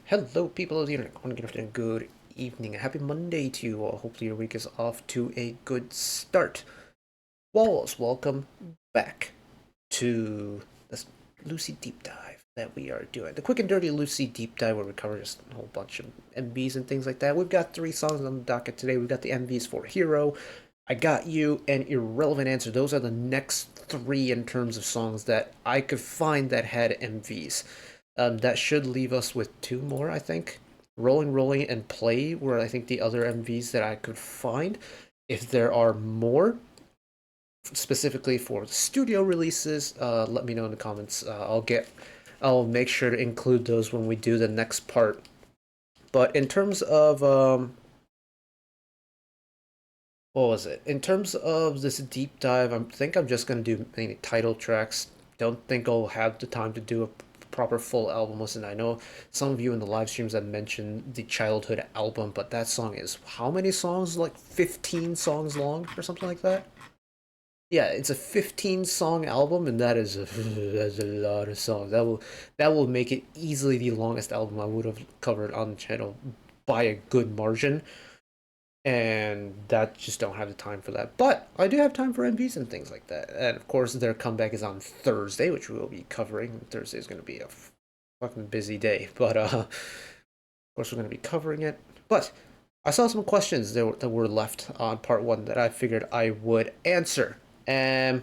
Hello, people of the internet. Good afternoon, good evening, a happy Monday to you all. Hopefully, your week is off to a good start. Walls, welcome back to this Lucy deep dive that we are doing. The quick and dirty Lucy deep dive where we cover just a whole bunch of MVs and things like that. We've got 3 songs on the docket today. We've got the MVs for Hero, I Got You, and Irrelevant Answer. Those are the next 3 in terms of songs that I could find that had MVs. That should leave us with 2 more, I think. Rolling, Rolling, and Play were, I think, the other MVs that I could find. If there are more, specifically for studio releases, let me know in the comments. I'll make sure to include those when we do the next part. But in terms of, what was it? In terms of this deep dive, I think I'm just gonna do mainly title tracks. Don't think I'll have the time to do a proper full album listen. I know some of you in the live streams have mentioned the childhood album, but that song is how many songs? Like 15 songs long or something like that? Yeah, it's a 15-song album, and that's a lot of songs. That will make it easily the longest album I would have covered on the channel by a good margin. And that just don't have the time for that. But I do have time for MVs and things like that. And of course, their comeback is on Thursday, which we will be covering. Thursday is going to be a fucking busy day, but of course we're going to be covering it. But I saw some questions that were left on part 1 that I figured I would answer. Am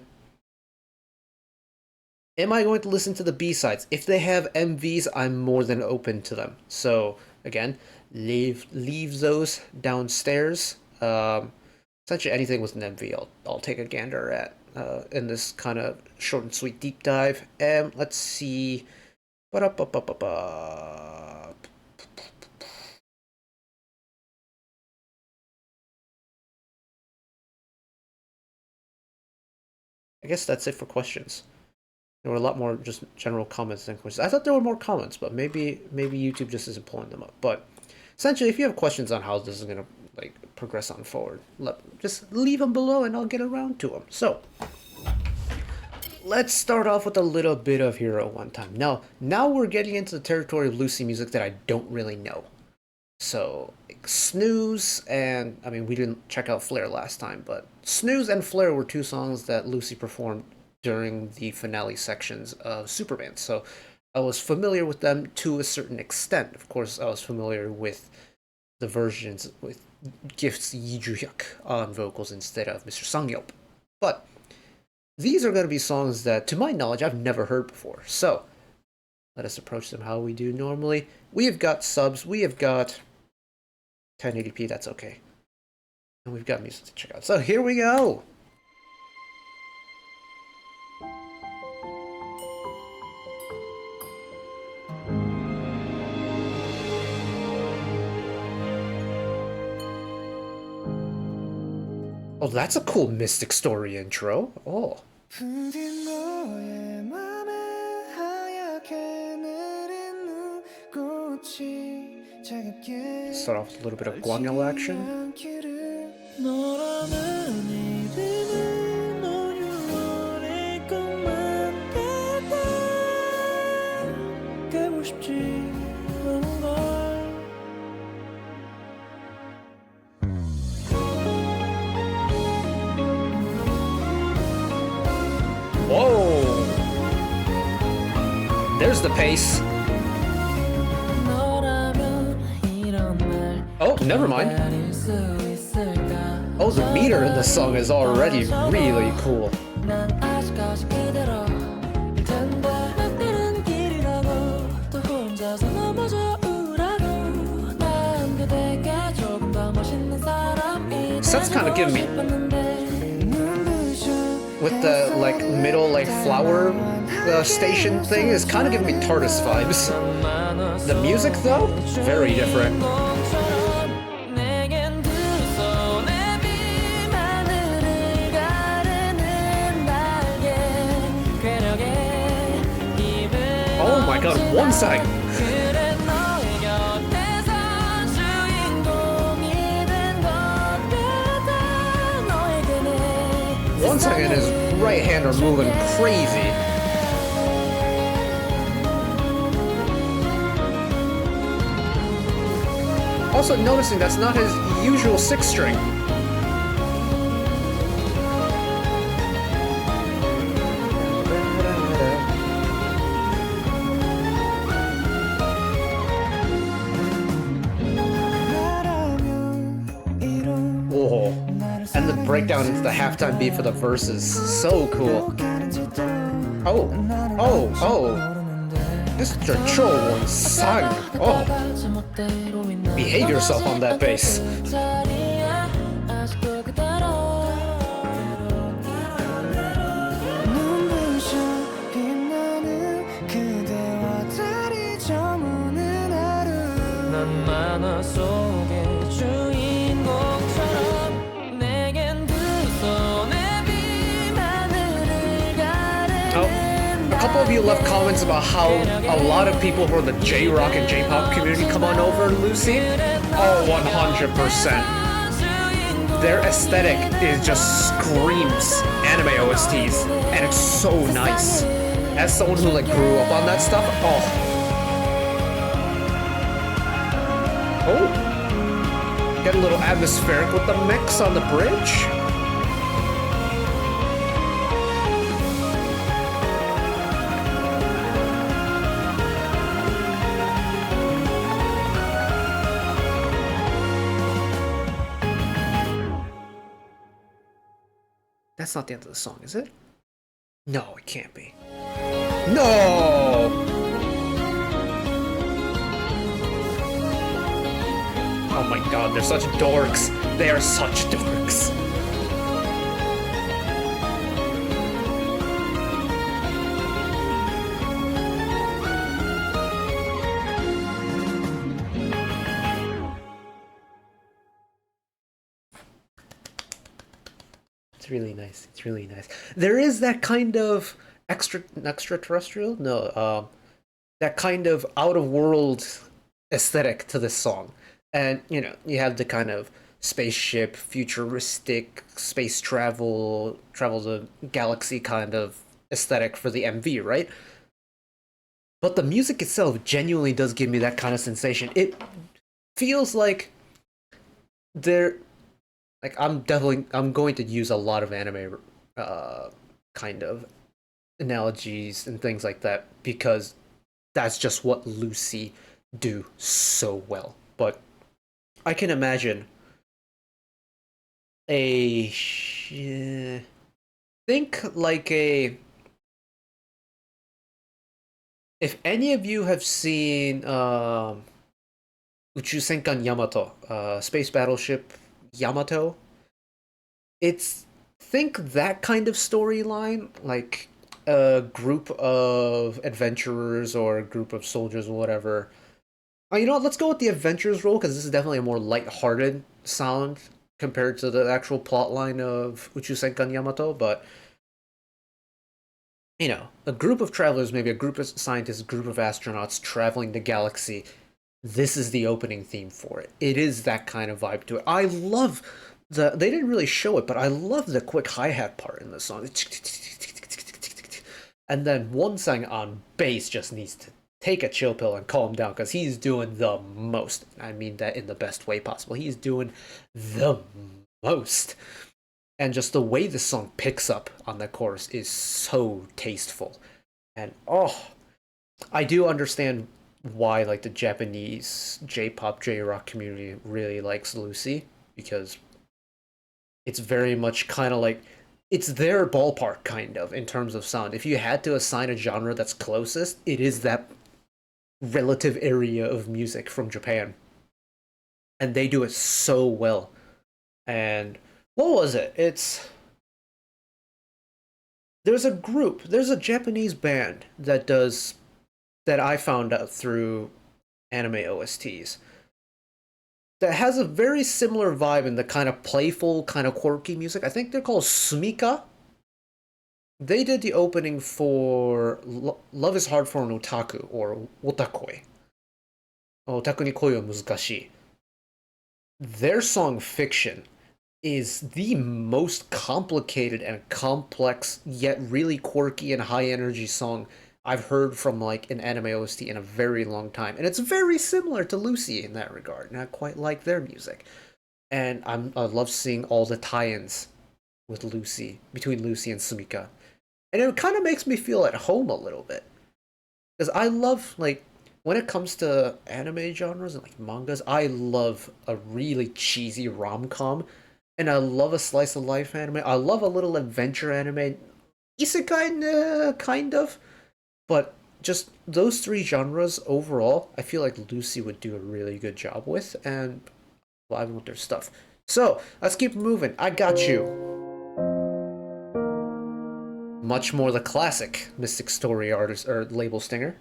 I going to listen to the B-sides? If they have MVs, I'm more than open to them. So again, leave those downstairs. Essentially anything with an MV, I'll take a gander at in this kind of short and sweet deep dive. And let's see. Ba-da-ba-ba-ba-ba. I guess that's it for questions. There were a lot more just general comments than questions. I thought there were more comments, but maybe YouTube just isn't pulling them up. But essentially, if you have questions on how this is gonna like progress on forward, just leave them below, and I'll get around to them. So let's start off with a little bit of Hero one time. Now we're getting into the territory of Lucy music that I don't really know. So like, Snooze and I mean we didn't check out Flare last time, but Snooze and Flare were 2 songs that Lucy performed during the finale sections of Superman. So I was familiar with them to a certain extent. Of course, I was familiar with the versions with Gifts Yi Ju-hyuk on vocals instead of Mr. Sang-yeop. But these are going to be songs that, to my knowledge, I've never heard before. So let us approach them how we do normally. We have got subs. We have got 1080p. That's okay. And we've got music to check out. So here we go. Oh, that's a cool Mystic Story intro. Oh. Start off with a little bit of Guanyal action. Whoa! There's the pace. Oh, never mind. Oh, the meter in the song is already really cool. That's kind of giving me, with the like middle like flower station thing, is kind of giving me TARDIS vibes. The music though, very different. Oh my god, one second. One second, his right hand are moving crazy. Also noticing that's not his usual six string. Whoa. And the breakdown into the halftime beat for the verses. So cool. Oh, oh, oh. Mr. Cho won sang. Oh. Behave yourself on that bass. A couple of you left comments about how a lot of people who are the J-Rock and J-Pop community come on over to Lucy. Oh, 100%. Their aesthetic is just screams anime OSTs, and it's so nice. As someone who like grew up on that stuff, oh. Oh. Get a little atmospheric with the mix on the bridge. That's not the end of the song, is it? No, it can't be. No! Oh my god, they're such dorks. They are such dorks. It's really nice. It's really nice. There is that kind of extraterrestrial? No, that kind of out-of-world aesthetic to this song. And, you know, you have the kind of spaceship, futuristic, space travel the galaxy kind of aesthetic for the MV, right? But the music itself genuinely does give me that kind of sensation. It feels like they're... Like, I'm going to use a lot of anime kind of analogies and things like that because that's just what Lucy do so well. But I can imagine think like a... If any of you have seen Uchusenkan Yamato, space battleship Yamato, it's think that kind of storyline, like a group of adventurers or a group of soldiers or whatever. You know what, let's go with the adventurers role because this is definitely a more light-hearted sound compared to the actual plotline of Uchusenkan Yamato, but you know, a group of travelers, maybe a group of scientists, a group of astronauts traveling the galaxy. This is the opening theme for it. It is that kind of vibe to it. I love they didn't really show it, but I love the quick hi-hat part in the song. And then Wonsang on bass just needs to take a chill pill and calm down because he's doing the most. I mean that in the best way possible. He's doing the most. And just the way the song picks up on the chorus is so tasteful. And oh, I do understand why like the Japanese J-pop, J-rock community really likes Lucy, because it's very much kind of like it's their ballpark kind of in terms of sound. If you had to assign a genre that's closest, it is that relative area of music from Japan. And they do it so well. And what was it? There's a Japanese band that I found out through anime OSTs that has a very similar vibe in the kind of playful, kind of quirky music. I think they're called Sumika. They did the opening for Love is Hard for an Otaku, or Otakoi. Otaku ni koi wa muzukashii. Their song Fiction is the most complicated and complex, yet really quirky and high energy song I've heard from like an anime OST in a very long time, and it's very similar to Lucy in that regard, and I quite like their music. And I love seeing all the tie-ins with Lucy between Lucy and Sumika, and it kind of makes me feel at home a little bit because I love like when it comes to anime genres and like mangas, I love a really cheesy rom com, and I love a slice of life anime. I love a little adventure anime, isekai kind of, but just those three genres overall, I feel like Lucy would do a really good job with, and live with their stuff. So let's keep moving. I got you. Much more the classic Mystic Story artist or label stinger.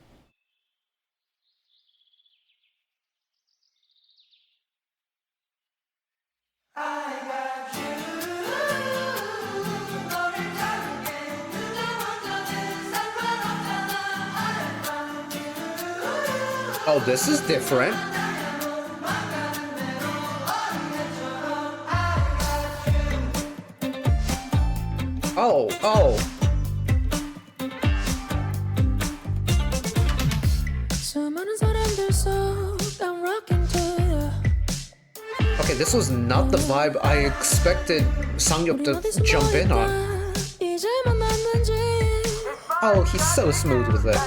Oh, this is different. Oh, oh. Okay, this was not the vibe I expected Sangyuk to jump in on. Oh, he's so smooth with it.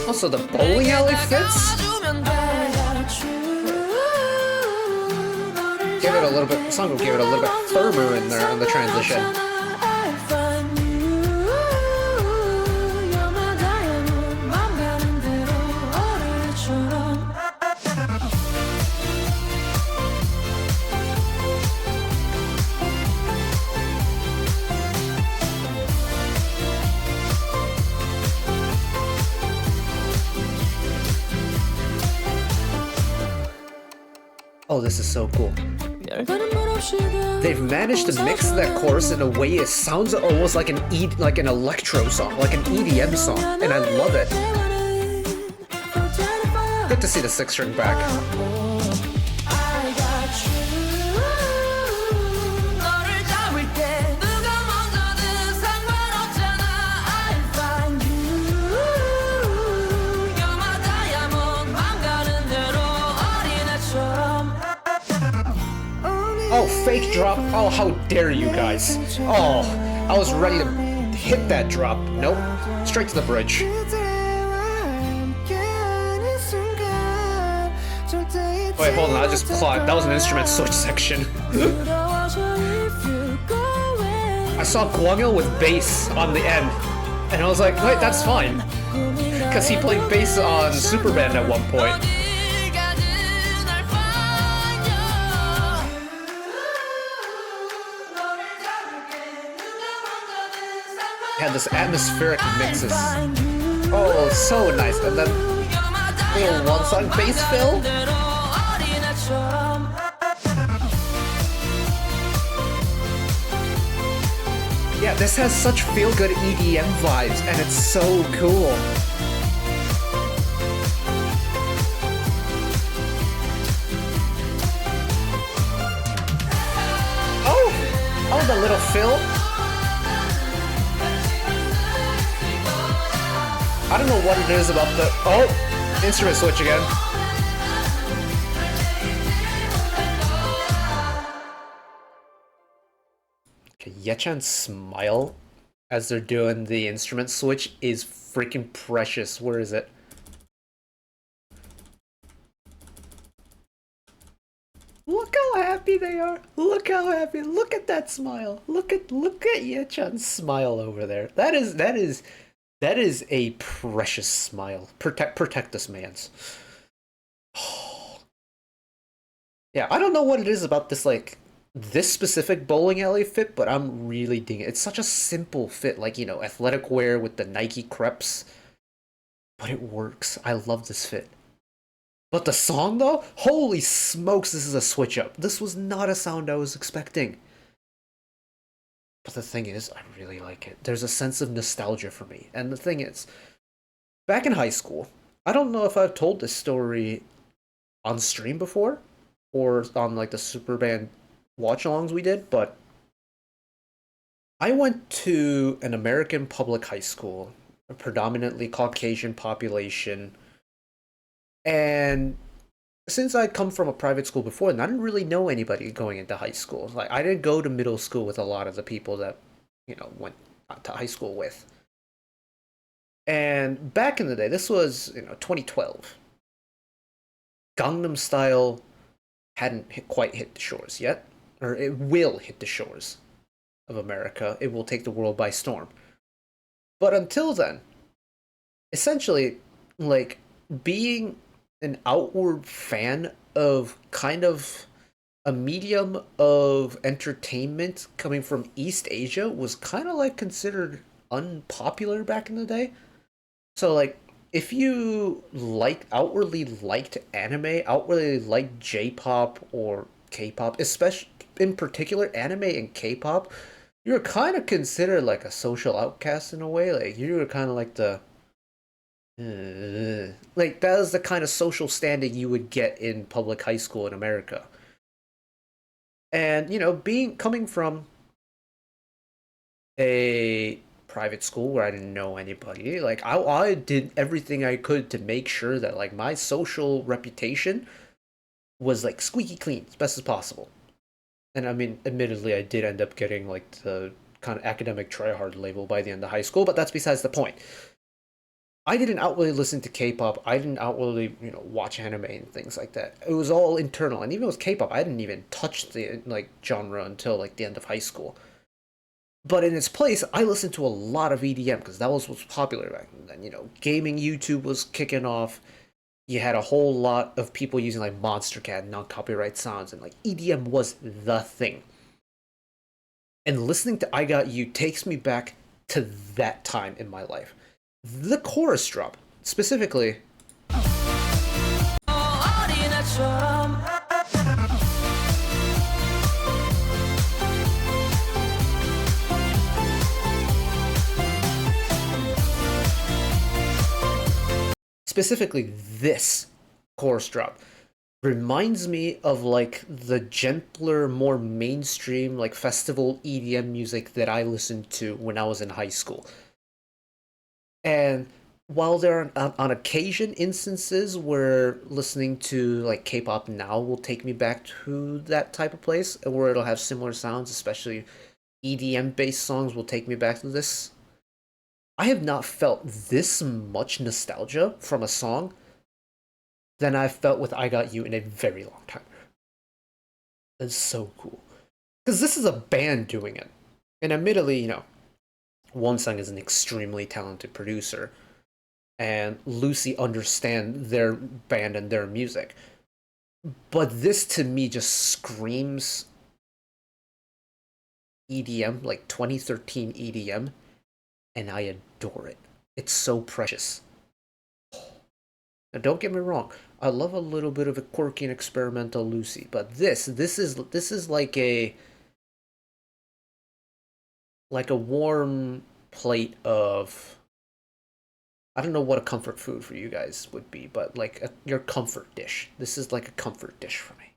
Also, the bowling alley fits? Give it a little bit, Sango gave it a little bit firmer in there on the transition. Oh, this is so cool. They've managed to mix that chorus in a way it sounds almost like like an electro song, like an EDM song, and I love it. Good to see the six string back. Oh, fake drop. Oh, how dare you guys. Oh, I was ready to hit that drop. Nope. Straight to the bridge. Wait, hold on. I just clocked. That was an instrument switch section. I saw Guangil with bass on the end, and I was like, wait, that's fine. Because he played bass on Superband at one point. Had this atmospheric mixes. Oh, so nice. And then little one song bass fill. Yeah, this has such feel-good EDM vibes, and it's so cool. Oh, the little fill. I don't know what it is about the... Oh! Instrument switch again. Okay, Yechan's smile as they're doing the instrument switch is freaking precious. Where is it? Look how happy they are. Look how happy. Look at that smile. Look at Yechan's smile over there. That is a precious smile. Protect this man's. Yeah, I don't know what it is about this specific bowling alley fit, but I'm really digging it. It's such a simple fit, like, you know, athletic wear with the Nike crepes. But it works. I love this fit. But the song though? Holy smokes, this is a switch up. This was not a sound I was expecting. But the thing is, I really like it. There's a sense of nostalgia for me. And the thing is, back in high school, I don't know if I've told this story on stream before or on like the super band watch-alongs we did, but I went to an American public high school, a predominantly Caucasian population, and since I come from a private school before, and I didn't really know anybody going into high school. Like I didn't go to middle school with a lot of the people that, went to high school with. And back in the day, this was 2012. Gangnam Style hadn't quite hit the shores yet, or it will hit the shores of America. It will take the world by storm. But until then, essentially, like being an outward fan of kind of a medium of entertainment coming from East Asia was kind of like considered unpopular back in the day. So like if you outwardly liked anime, outwardly liked J-pop or K-pop, especially in particular anime and K-pop, you're kind of considered like a social outcast in a way. Like you were kind of like the like that is the kind of social standing you would get in public high school in America. And being coming from a private school where I didn't know anybody, like I did everything I could to make sure that like my social reputation was like squeaky clean as best as possible. And I mean, admittedly, I did end up getting like the kind of academic tryhard label by the end of high school, but that's besides the point. I didn't outwardly listen to K-pop. I didn't outwardly, watch anime and things like that. It was all internal. And even with K-pop, I didn't even touch the like genre until like the end of high school. But in its place, I listened to a lot of EDM because that was what's popular back then. Gaming YouTube was kicking off. You had a whole lot of people using like Monster Cat, non-copyright sounds, and like EDM was the thing. And listening to I Got You takes me back to that time in my life. The chorus drop, specifically. Specifically, this chorus drop reminds me of like the gentler, more mainstream, like festival EDM music that I listened to when I was in high school. And while there are on occasion instances where listening to like K-pop now will take me back to that type of place, where it'll have similar sounds, especially EDM-based songs will take me back to this. I have not felt this much nostalgia from a song than I've felt with I Got You in a very long time. It's so cool. Because this is a band doing it. And admittedly, Wonsung is an extremely talented producer, and Lucy understand their band and their music. But this to me just screams EDM, like 2013 EDM, and I adore it. It's so precious. Now don't get me wrong, I love a little bit of a quirky and experimental Lucy, but this is like a warm plate of, I don't know what a comfort food for you guys would be, but like your comfort dish. This is like a comfort dish for me.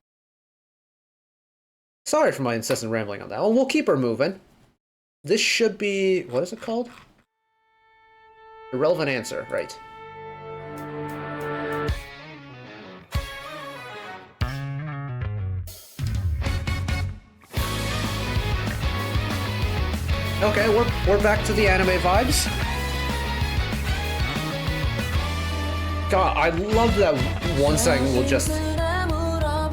Sorry for my incessant rambling on that one. We'll keep her moving. This should be, what is it called? Irrelevant answer, right. Okay, we're back to the anime vibes. God, I love that Wonsung will just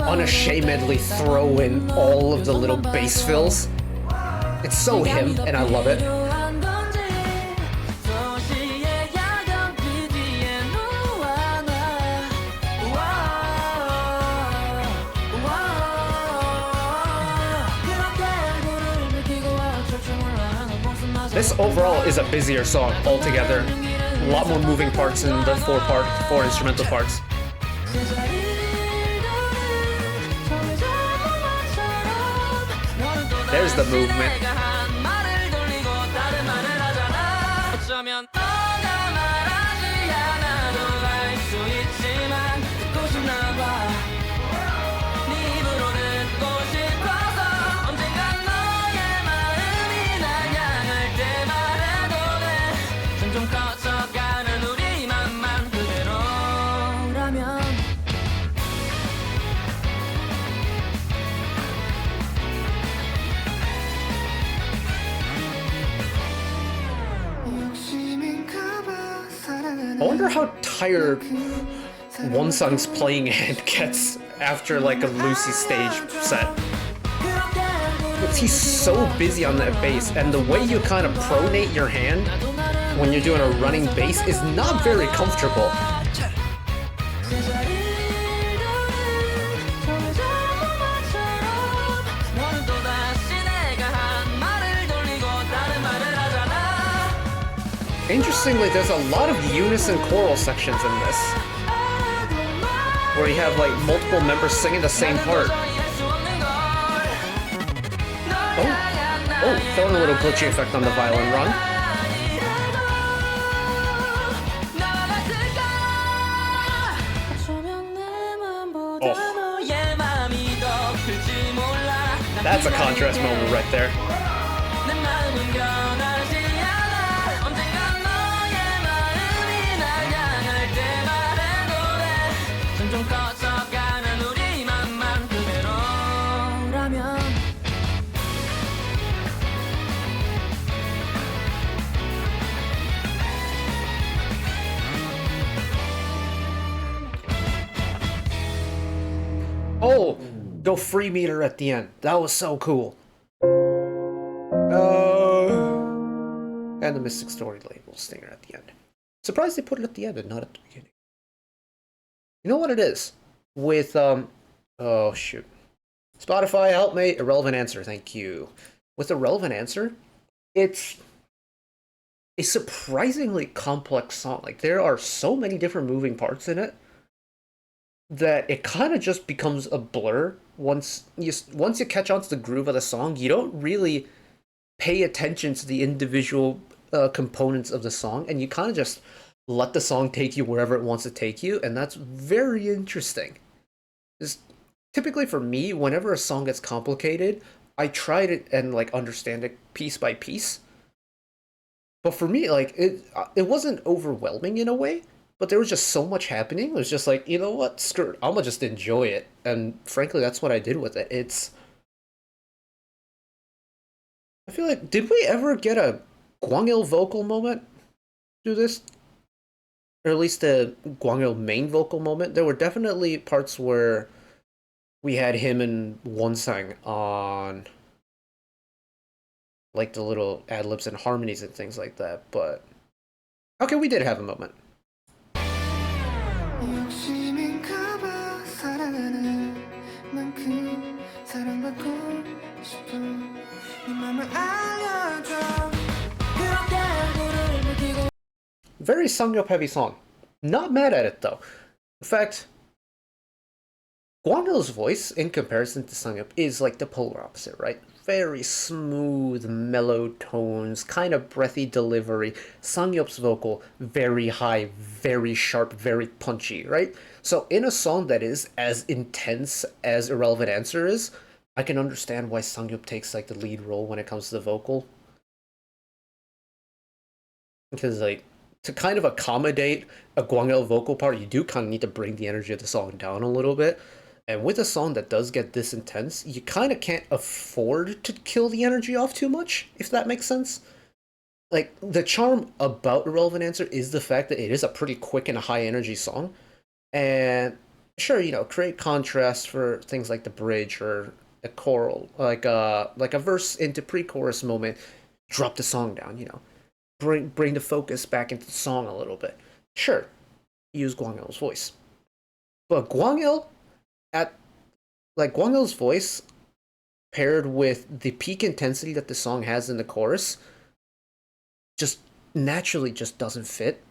unashamedly throw in all of the little bass fills. It's so him, and I love it. This overall is a busier song altogether. A lot more moving parts in the four instrumental parts. There's the movement. wonder how tired Wonsang's playing hand gets after like a Lucy stage set. Because he's so busy on that bass, and the way you kind of pronate your hand when you're doing a running bass is not very comfortable. Interestingly, there's a lot of unison choral sections in this, where you have like multiple members singing the same part. Oh, throwing a little glitchy effect on the violin run. Oh. That's a contrast moment right there. Oh, go free meter at the end. That was so cool. And the Mystic Story label stinger at the end. Surprised they put it at the end and not at the beginning. You know what it is? With, oh shoot. Spotify, help me. Irrelevant answer, thank you. With Irrelevant Answer, it's a surprisingly complex song. Like, there are so many different moving parts in it that it kind of just becomes a blur. Once you catch on to the groove of the song, you don't really pay attention to the individual components of the song, and you kind of just let the song take you wherever it wants to take you, and that's very interesting. Just typically for me, whenever a song gets complicated, I try to and like understand it piece by piece. But for me, like it wasn't overwhelming in a way, but there was just so much happening. It was just like, you know what, screw it, I'ma just enjoy it. And frankly, that's what I did with it. I feel like, did we ever get a Gwangil vocal moment through this? Or at least a Gwangil main vocal moment? There were definitely parts where we had him and Wonsang on like the little ad-libs and harmonies and things like that, but okay, we did have a moment. Very Sangyup heavy song. Not mad at it though. In fact, Gwangil's voice in comparison to Sangyup is like the polar opposite, right? Very smooth, mellow tones, kind of breathy delivery. Sangyup's vocal, very high, very sharp, very punchy, right? So in a song that is as intense as Irrelevant Answer is, I can understand why Sangyup takes like the lead role when it comes to the vocal. Because like, to kind of accommodate a Gwangil vocal part, you do kind of need to bring the energy of the song down a little bit. And with a song that does get this intense, you kind of can't afford to kill the energy off too much, if that makes sense. Like, the charm about Irrelevant Answer is the fact that it is a pretty quick and high energy song. And sure, you know, create contrast for things like the bridge or a choral, like a verse into pre-chorus moment, drop the song down, you know. Bring the focus back into the song a little bit. Sure, use Gwangil's voice. But Gwangil's voice paired with the peak intensity that the song has in the chorus just naturally just doesn't fit.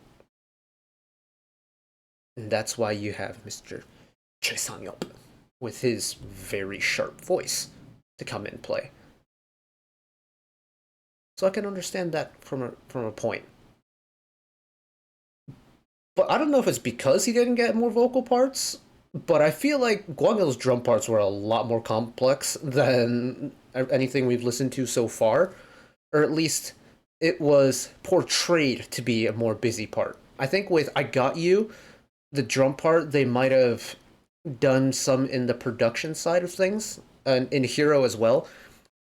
And that's why you have Mr. Choi Sang-yup with his very sharp voice to come in play. So I can understand that from a point. But I don't know if it's because he didn't get more vocal parts, but I feel like Gwangil's drum parts were a lot more complex than anything we've listened to so far. Or at least it was portrayed to be a more busy part. I think with I Got You, the drum part, they might have done some in the production side of things, and in Hero as well.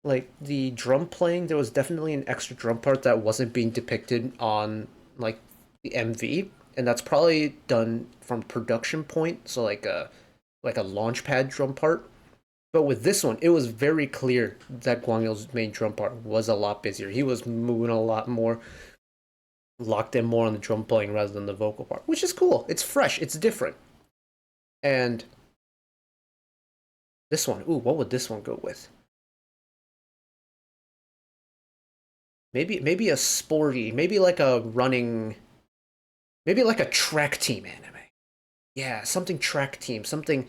Like, the drum playing, there was definitely an extra drum part that wasn't being depicted on, like, the MV. and that's probably done from production point, so like a launch pad drum part. But with this one, it was very clear that Guangyou's main drum part was a lot busier. He was moving a lot more, locked in more on the drum playing rather than the vocal part, which is cool. It's fresh, it's different. And this one, ooh, what would this one go with? Maybe a sporty, maybe like a running, maybe like a track team anime. Yeah, something track team, something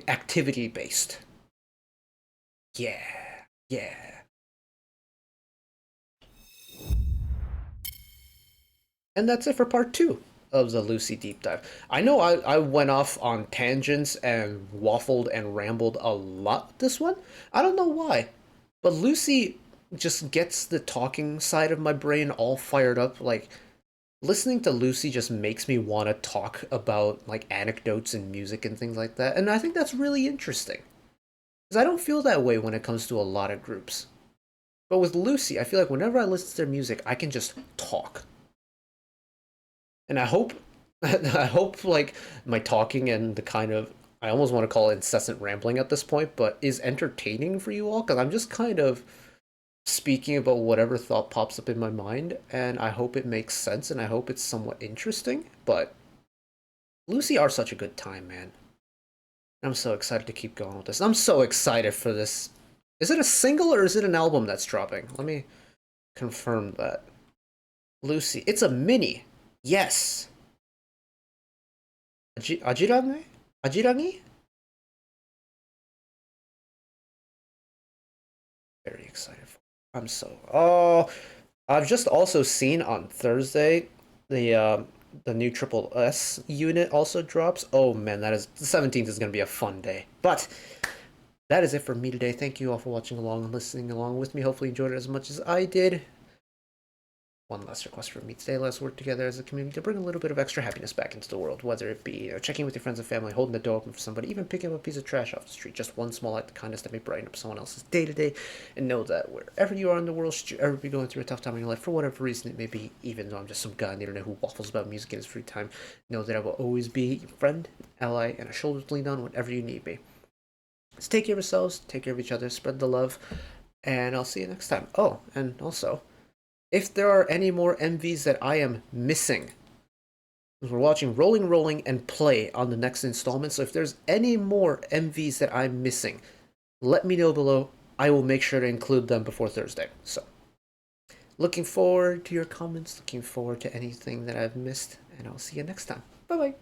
activity based. Yeah, yeah. And that's it for part two of the Lucy deep dive. I know I went off on tangents and waffled and rambled a lot this one. I don't know why, but Lucy just gets the talking side of my brain all fired up. Like, listening to Lucy just makes me want to talk about like anecdotes and music and things like that. And I think that's really interesting. Because I don't feel that way when it comes to a lot of groups. But with Lucy, I feel like whenever I listen to their music, I can just talk. And I hope I hope like my talking and the kind of, I almost want to call it incessant rambling at this point, but is entertaining for you all because I'm just kind of speaking about whatever thought pops up in my mind, and I hope it makes sense and I hope it's somewhat interesting. But Lucy are such a good time, man. I'm so excited to keep going with this. I'm so excited for this. Is it a single or is it an album that's dropping? Let me confirm that. Lucy, it's a mini. Yes. Ajirame? Ajiragi? Very excited for. I'm so. Oh, I've just also seen on Thursday the new Triple S unit also drops. Oh man, that is the 17th is gonna be a fun day. But that is it for me today. Thank you all for watching along and listening along with me. Hopefully you enjoyed it as much as I did. One last request from me today. Let's work together as a community to bring a little bit of extra happiness back into the world, whether it be checking with your friends and family, holding the door open for somebody, even picking up a piece of trash off the street. Just one small act of kindness that may brighten up someone else's day to day. And know that wherever you are in the world, should you ever be going through a tough time in your life, for whatever reason it may be, even though I'm just some guy on the internet who waffles about music in his free time, know that I will always be your friend, ally, and a shoulder to lean on whenever you need me. So take care of yourselves, take care of each other, spread the love, and I'll see you next time. Oh, and also, if there are any more MVs that I am missing, we're watching Rolling and Play on the next installment, so if there's any more MVs that I'm missing, let me know below. I will make sure to include them before Thursday. So, looking forward to your comments, looking forward to anything that I've missed, and I'll see you next time. Bye bye.